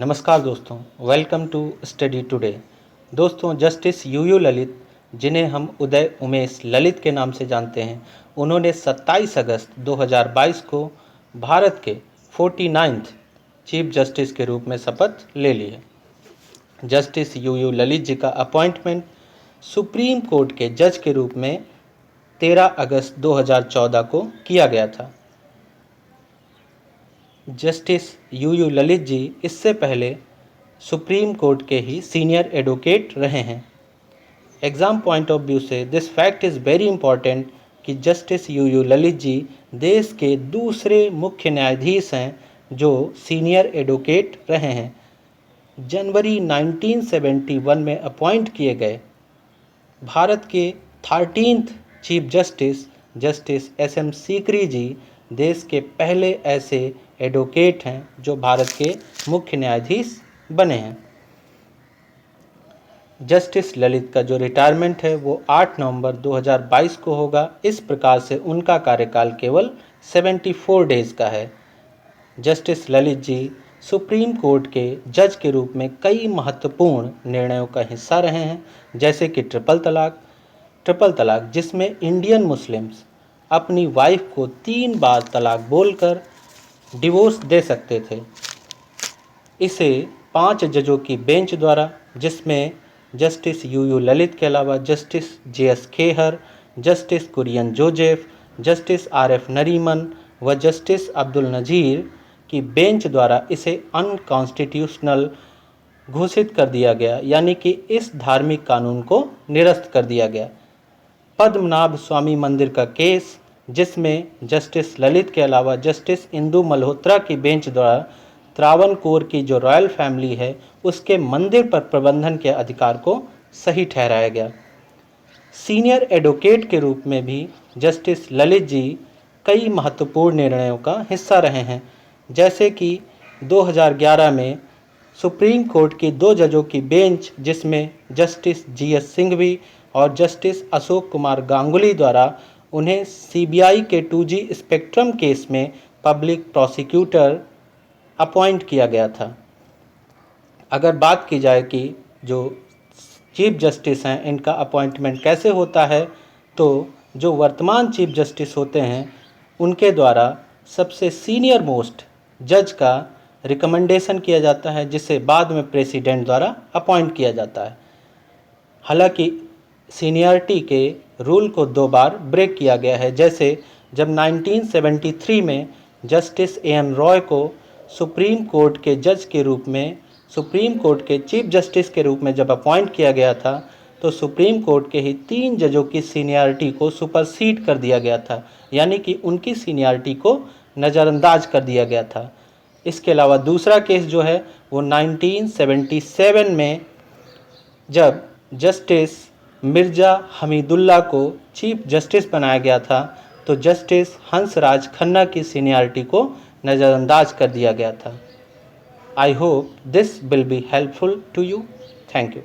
नमस्कार दोस्तों, welcome to study today. दोस्तों, जस्टिस यू ललित, जिन्हें हम उदय उमेश ललित के नाम से जानते हैं, उन्होंने 27 अगस्त 2022 को भारत के 49th चीफ जस्टिस के रूप में शपथ ले ली है। जस्टिस यू ललित जी का अपॉइंटमेंट सुप्रीम कोर्ट के जज के रूप में 13 अगस्त 2014 को किया गया था। जस्टिस यू ललित जी इससे पहले सुप्रीम कोर्ट के ही सीनियर एडवोकेट रहे हैं। एग्ज़ाम पॉइंट ऑफ व्यू से this fact is very important कि जस्टिस यू ललित जी देश के दूसरे मुख्य न्यायाधीश हैं जो सीनियर एडवोकेट रहे हैं। जनवरी 1971 में अपॉइंट किए गए भारत के 13th chief justice justice SM Sikri ji देश के पहले ऐसे एडवोकेट हैं जो भारत के मुख्य न्यायाधीश बने हैं। जस्टिस ललित का जो रिटायरमेंट है वो 8 नवंबर 2022 को होगा। इस प्रकार से उनका कार्यकाल केवल 74 डेज का है। Justice Lalit ji supreme court के जज के रूप में कई महत्वपूर्ण निर्णयों का हिस्सा रहे हैं, जैसे कि ट्रिपल तलाक जिसमें इंडियन मुस्लिम्स अपनी वाइफ को 3 बार तलाक बोलकर डिवोर्स दे सकते थे। इसे 5 जजों की बेंच द्वारा, जिसमें जस्टिस यू ललित के अलावा justice JS Khehar, justice Kurian Joseph, justice RF Nariman व जस्टिस अब्दुल नज़ीर की बेंच द्वारा इसे अनकॉन्स्टिट्यूशनल घोषित कर दिया गया, यानी कि इस धार्मिक कानून को निरस्त कर दिया गया। पद्मनाभ स्वामी मंदिर का केस, जिसमें जस्टिस ललित के अलावा जस्टिस इंदु मल्होत्रा की बेंच द्वारा त्रावणकोर की जो रॉयल फैमिली है उसके मंदिर पर प्रबंधन के अधिकार को सही ठहराया गया। सीनियर एडवोकेट के रूप में भी जस्टिस ललित जी कई महत्वपूर्ण निर्णयों का हिस्सा रहे हैं, जैसे कि 2011 में सुप्रीम कोर्ट की 2 जजों की बेंच, जिसमें जस्टिस GS सिंघवी और जस्टिस अशोक कुमार गांगुली द्वारा उन्हें CBI के 2G स्पेक्ट्रम केस में पब्लिक प्रोसिक्यूटर अपॉइंट किया गया था। अगर बात की जाए कि जो चीफ जस्टिस हैं इनका अपॉइंटमेंट कैसे होता है, तो जो वर्तमान चीफ जस्टिस होते हैं उनके द्वारा सबसे सीनियर मोस्ट जज का रिकमेंडेशन किया जाता है, जिसे बाद में प्रेसिडेंट द्वारा अपॉइंट किया जाता है। हालांकि सीनियरिटी के रूल को 2 बार ब्रेक किया गया है, जैसे जब 1973 में जस्टिस AM रॉय को सुप्रीम कोर्ट के जज के रूप में सुप्रीम कोर्ट के चीफ जस्टिस के रूप में जब अपॉइंट किया गया था, तो सुप्रीम कोर्ट के ही 3 जजों की सीनियरिटी को सुपरसीड कर दिया गया था, यानी कि उनकी सीनियरिटी को नज़रअंदाज कर दिया गया था। इसके अलावा दूसरा केस जो है वो 1977 में जब जस्टिस मिर्ज़ा हमीदुल्ला को चीफ जस्टिस बनाया गया था, तो जस्टिस हंसराज खन्ना की सीनियरिटी को नज़रअंदाज कर दिया गया था। I hope this will be helpful to you. Thank you.